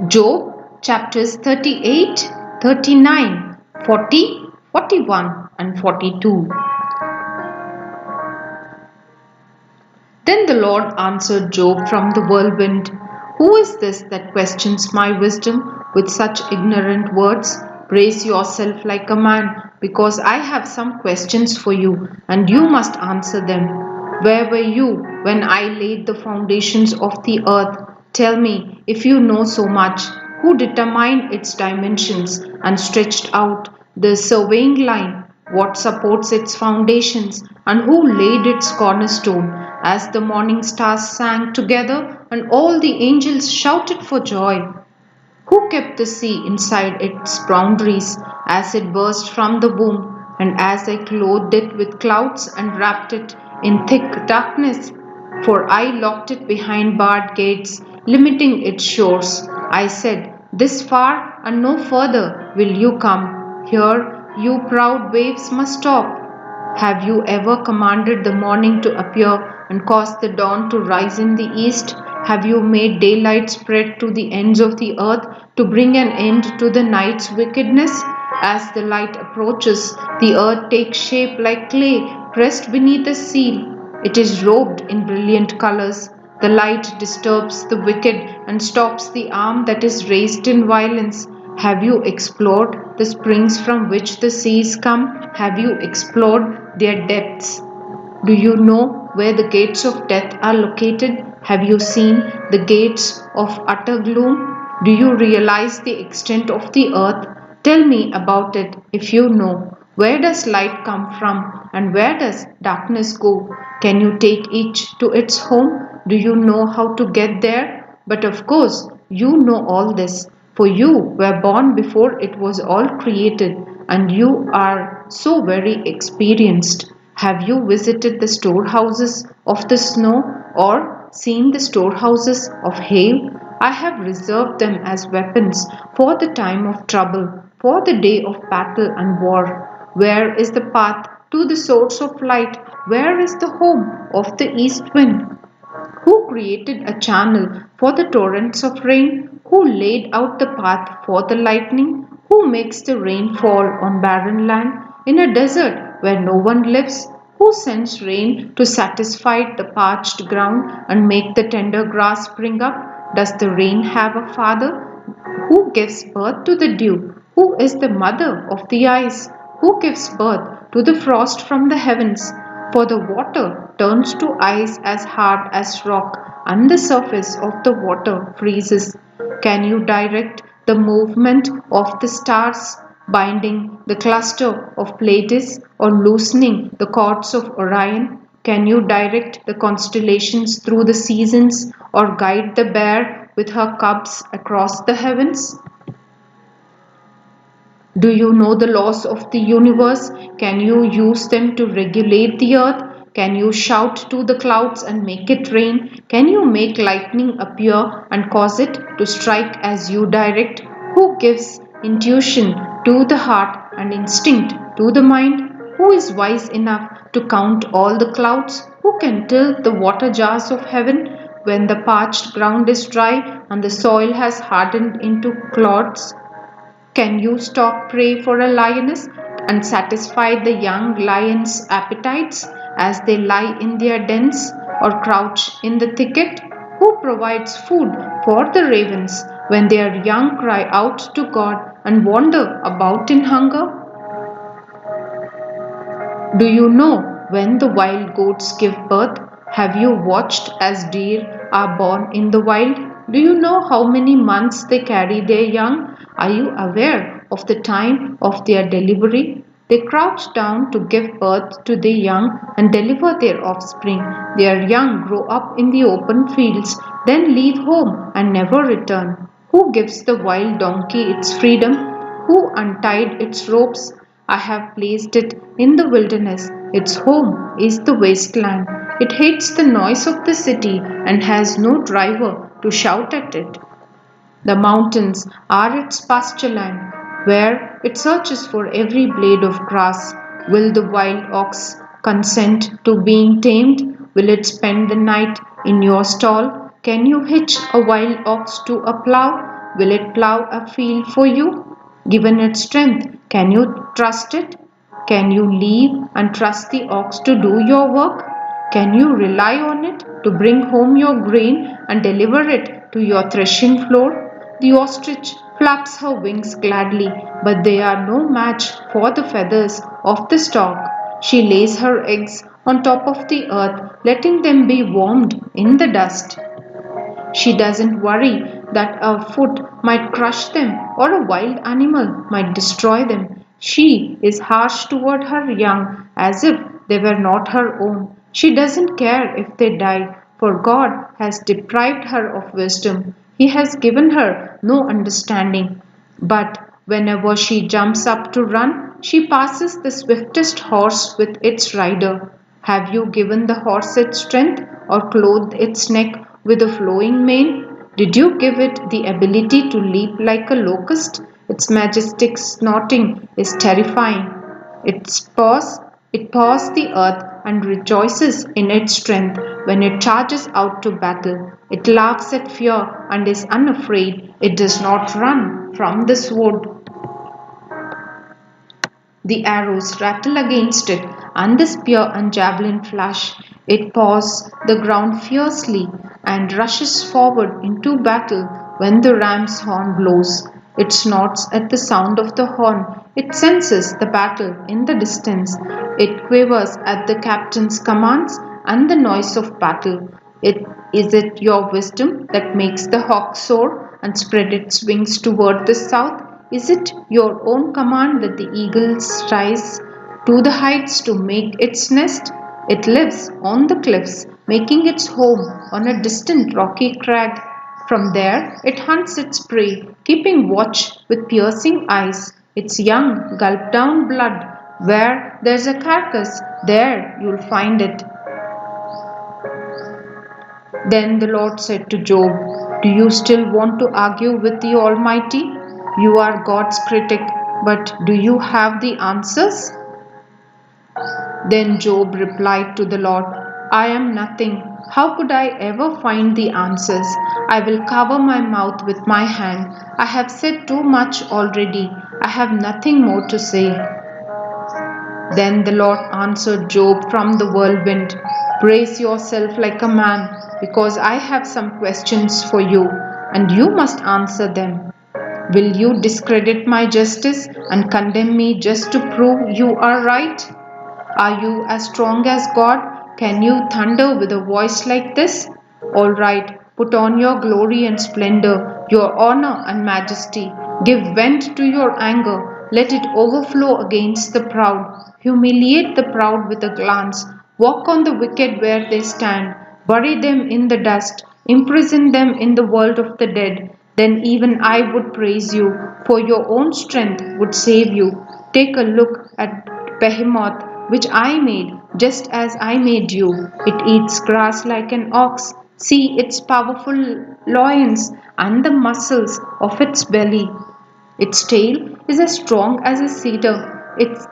Job chapters 38, 39, 40, 41 and 42. Then the Lord answered Job from the whirlwind, "Who is this that questions my wisdom with such ignorant words? Brace yourself like a man, because I have some questions for you, and you must answer them. Where were you when I laid the foundations of the earth? Tell me, if you know so much, who determined its dimensions and stretched out the surveying line? What supports its foundations, and who laid its cornerstone? As the morning stars sang together, and all the angels shouted for joy. Who kept the sea inside its boundaries as it burst from the womb, and as I clothed it with clouds and wrapped it in thick darkness? For I locked it behind barred gates, limiting its shores. I said, This far and no further will you come. Here, you proud waves must stop. Have you ever commanded the morning to appear and caused the dawn to rise in the east? Have you made daylight spread to the ends of the earth to bring an end to the night's wickedness? As the light approaches, the earth takes shape like clay pressed beneath a seal. It is robed in brilliant colors. The light disturbs the wicked and stops the arm that is raised in violence. Have you explored the springs from which the seas come? Have you explored their depths? Do you know where the gates of death are located? Have you seen the gates of utter gloom? Do you realize the extent of the earth? Tell me about it if you know. Where does light come from and where does darkness go? Can you take each to its home? Do you know how to get there? But of course, you know all this, for you were born before it was all created, and you are so very experienced. Have you visited the storehouses of the snow or seen the storehouses of hail? I have reserved them as weapons for the time of trouble, for the day of battle and war. Where is the path to the source of light? Where is the home of the east wind? Who created a channel for the torrents of rain? Who laid out the path for the lightning? Who makes the rain fall on barren land, in a desert where no one lives? Who sends rain to satisfy the parched ground and make the tender grass spring up? Does the rain have a father? Who gives birth to the dew? Who is the mother of the ice? Who gives birth to the frost from the heavens? For the water turns to ice as hard as rock, and the surface of the water freezes. Can you direct the movement of the stars, binding the cluster of Pleiades or loosening the cords of Orion? Can you direct the constellations through the seasons or guide the bear with her cubs across the heavens? Do you know the laws of the universe? Can you use them to regulate the earth? Can you shout to the clouds and make it rain? Can you make lightning appear and cause it to strike as you direct? Who gives intuition to the heart and instinct to the mind? Who is wise enough to count all the clouds? Who can till the water jars of heaven when the parched ground is dry and the soil has hardened into clods? Can you stalk prey for a lioness and satisfy the young lion's appetites as they lie in their dens or crouch in the thicket? Who provides food for the ravens when their young cry out to God and wander about in hunger? Do you know when the wild goats give birth? Have you watched as deer are born in the wild? Do you know how many months they carry their young? Are you aware of the time of their delivery? They crouch down to give birth to their young and deliver their offspring. Their young grow up in the open fields, then leave home and never return. Who gives the wild donkey its freedom? Who untied its ropes? I have placed it in the wilderness. Its home is the wasteland. It hates the noise of the city and has no driver to shout at it. The mountains are its pasture land, where it searches for every blade of grass. Will the wild ox consent to being tamed? Will it spend the night in your stall? Can you hitch a wild ox to a plough? will it plough a field for you? Given its strength, can you trust it? Can you leave and trust the ox to do your work? Can you rely on it to bring home your grain and deliver it to your threshing floor? The ostrich flaps her wings gladly, but they are no match for the feathers of the stork. She lays her eggs on top of the earth, letting them be warmed in the dust. She doesn't worry that a foot might crush them or a wild animal might destroy them. She is harsh toward her young as if they were not her own. She doesn't care if they die, for God has deprived her of wisdom. He has given her no understanding. But whenever she jumps up to run, she passes the swiftest horse with its rider. Have you given the horse its strength or clothed its neck with a flowing mane? Did you give it the ability to leap like a locust? Its majestic snorting is terrifying. It paws the earth and rejoices in its strength when it charges out to battle. It laughs at fear and is unafraid. It does not run from the sword. The arrows rattle against it, and the spear and javelin flash. It paws the ground fiercely and rushes forward into battle when the ram's horn blows. It snorts at the sound of the horn. It senses the battle in the distance. It quivers at the captain's commands and the noise of battle. Is it your wisdom that makes the hawk soar and spread its wings toward the south? Is it your own command that the eagles rise to the heights to make its nest? It lives on the cliffs, making its home on a distant rocky crag. From there, it hunts its prey, keeping watch with piercing eyes. Its young gulp down blood. Where there's a carcass, there you'll find it. Then the Lord said to Job, "Do you still want to argue with the Almighty? You are God's critic, but do you have the answers?" Then Job replied to the Lord, "I am nothing. How could I ever find the answers? I will cover my mouth with my hand. I have said too much already. I have nothing more to say." Then the Lord answered Job from the whirlwind, "Brace yourself like a man, because I have some questions for you, and you must answer them. Will you discredit my justice and condemn me just to prove you are right? Are you as strong as God? Can you thunder with a voice like this? All right, put on your glory and splendor, your honor and majesty. Give vent to your anger. Let it overflow against the proud. Humiliate the proud with a glance. Walk on the wicked where they stand. Bury them in the dust. Imprison them in the world of the dead. Then even I would praise you, for your own strength would save you. Take a look at Behemoth, which I made, just as I made you. It eats grass like an ox. See its powerful loins and the muscles of its belly. Its tail is as strong as a cedar.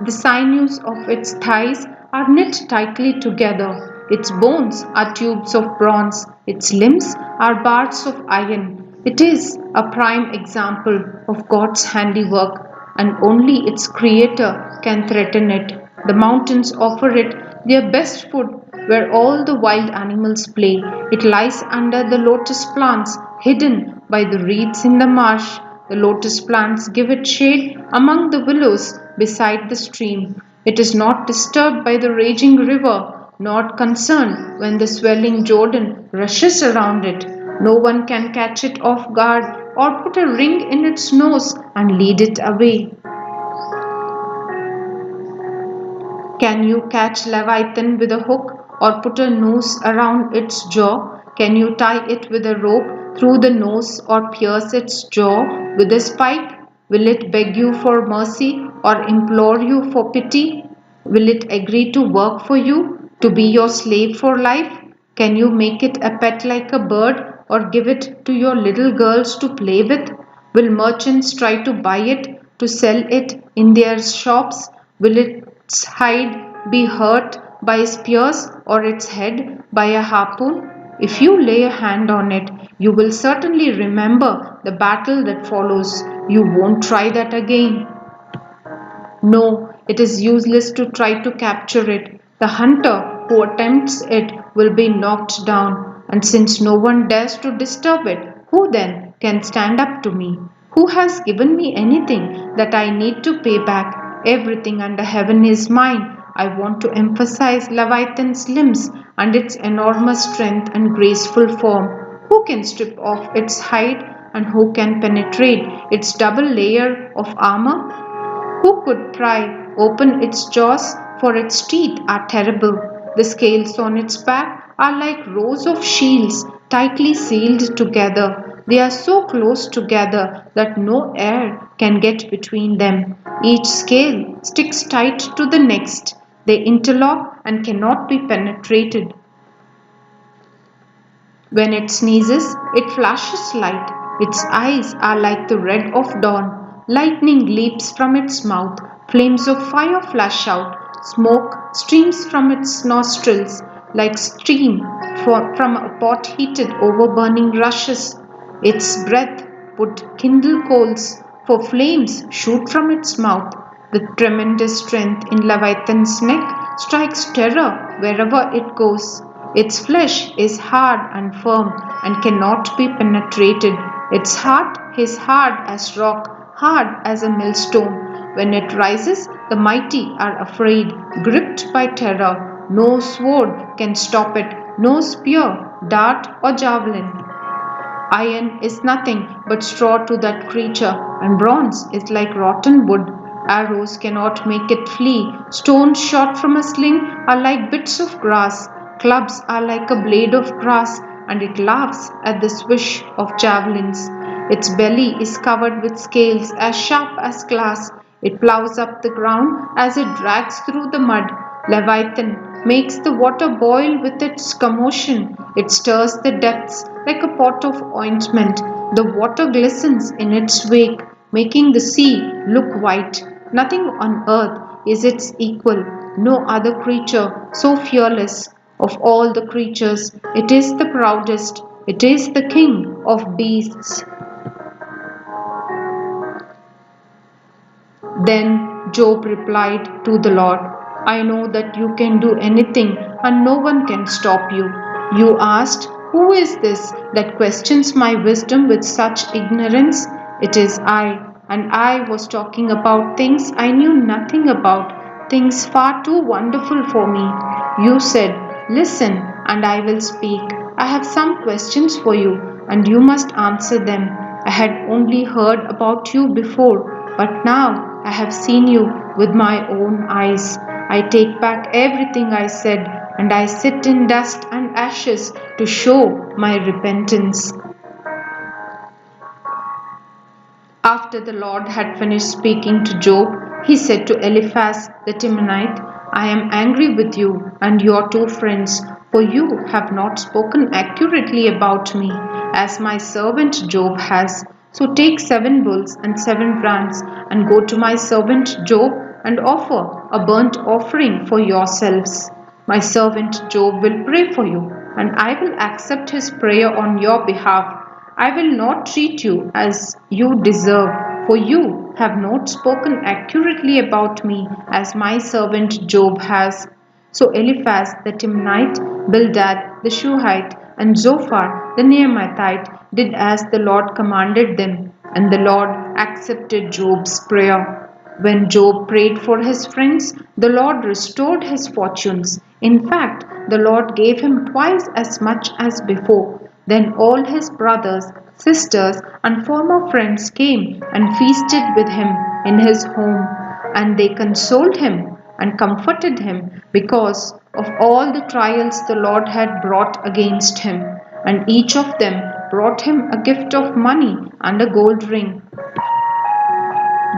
The sinews of its thighs are knit tightly together. Its bones are tubes of bronze. Its limbs are bars of iron. It is a prime example of God's handiwork, and only its Creator can threaten it. The mountains offer it their best food where all the wild animals play. It lies under the lotus plants, hidden by the reeds in the marsh. The lotus plants give it shade among the willows beside the stream. It is not disturbed by the raging river, nor concerned when the swelling Jordan rushes around it. No one can catch it off guard or put a ring in its nose and lead it away. Can you catch Leviathan with a hook or put a noose around its jaw? Can you tie it with a rope through the nose or pierce its jaw with a spike? Will it beg you for mercy or implore you for pity? Will it agree to work for you, to be your slave for life? Can you make it a pet like a bird or give it to your little girls to play with? Will merchants try to buy it, to sell it in their shops? Will its hide be hurt by spears or its head by a harpoon? If you lay a hand on it, you will certainly remember the battle that follows. You won't try that again. No, it is useless to try to capture it. The hunter who attempts it will be knocked down, and since no one dares to disturb it, who then can stand up to me? Who has given me anything that I need to pay back? Everything under heaven is mine. I want to emphasize Leviathan's limbs and its enormous strength and graceful form. Who can strip off its hide and who can penetrate its double layer of armor? Who could pry open its jaws? For its teeth are terrible. The scales on its back are like rows of shields tightly sealed together. They are so close together that no air can get between them. Each scale sticks tight to the next. They interlock and cannot be penetrated. When it sneezes, it flashes light. Its eyes are like the red of dawn. Lightning leaps from its mouth. Flames of fire flash out. Smoke streams from its nostrils like steam from a pot heated over burning rushes. Its breath would kindle coals, for flames shoot from its mouth. The tremendous strength in Leviathan's neck strikes terror wherever it goes. Its flesh is hard and firm and cannot be penetrated. Its heart is hard as rock, hard as a millstone. When it rises, the mighty are afraid, gripped by terror. No sword can stop it, no spear, dart, or javelin. Iron is nothing but straw to that creature, and bronze is like rotten wood. Arrows cannot make it flee. Stones shot from a sling are like bits of grass. Clubs are like a blade of grass, and it laughs at the swish of javelins. Its belly is covered with scales as sharp as glass. It plows up the ground as it drags through the mud. Leviathan makes the water boil with its commotion. It stirs the depths like a pot of ointment. The water glistens in its wake, making the sea look white. Nothing on earth is its equal, no other creature so fearless. Of all the creatures, it is the proudest. It is the king of beasts. Then Job replied to the Lord, I know that you can do anything and no one can stop you. You asked, who is this that questions my wisdom with such ignorance? It is I, and I was talking about things I knew nothing about, things far too wonderful for me. You said, listen, and I will speak. I have some questions for you, and you must answer them. I had only heard about you before, but now I have seen you with my own eyes. I take back everything I said, and I sit in dust and ashes to show my repentance. After the Lord had finished speaking to Job, he said to Eliphaz the Temanite, I am angry with you and your two friends, for you have not spoken accurately about me, as my servant Job has. So take 7 bulls and 7 rams, and go to my servant Job and offer a burnt offering for yourselves. My servant Job will pray for you, and I will accept his prayer on your behalf. I will not treat you as you deserve, for you have not spoken accurately about me as my servant Job has. So Eliphaz the Temanite, Bildad the Shuhite, and Zophar the Naamathite did as the Lord commanded them, and the Lord accepted Job's prayer. When Job prayed for his friends, the Lord restored his fortunes. In fact, the Lord gave him twice as much as before. Then all his brothers, sisters, and former friends came and feasted with him in his home, and they consoled him and comforted him because of all the trials the Lord had brought against him, and each of them brought him a gift of money and a gold ring.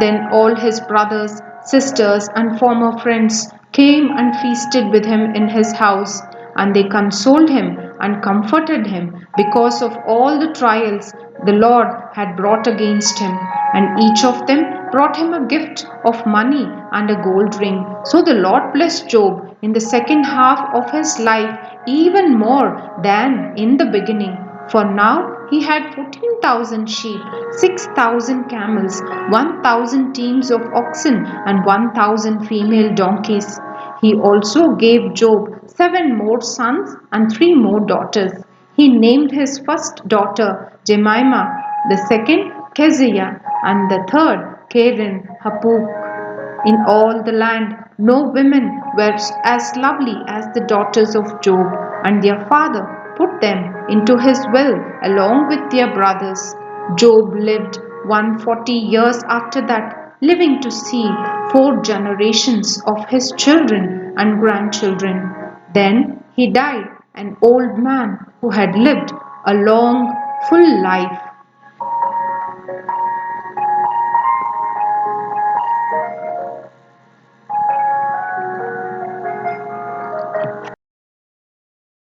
Then all his brothers, sisters, and former friends came and feasted with him in his house, and they consoled him and comforted him because of all the trials the Lord had brought against him, and each of them brought him a gift of money and a gold ring. So the Lord blessed Job in the second half of his life even more than in the beginning. For now he had 14,000 sheep, 6,000 camels, 1,000 teams of oxen, and 1,000 female donkeys. He also gave Job 7 more sons and 3 more daughters. He named his first daughter Jemimah, the second Keziah, and the third Karen Hapuk. In all the land, no women were as lovely as the daughters of Job, and their father put them into his will along with their brothers. Job lived 140 years after that, living to see 4 generations of his children and grandchildren. Then he died, an old man who had lived a long, full life.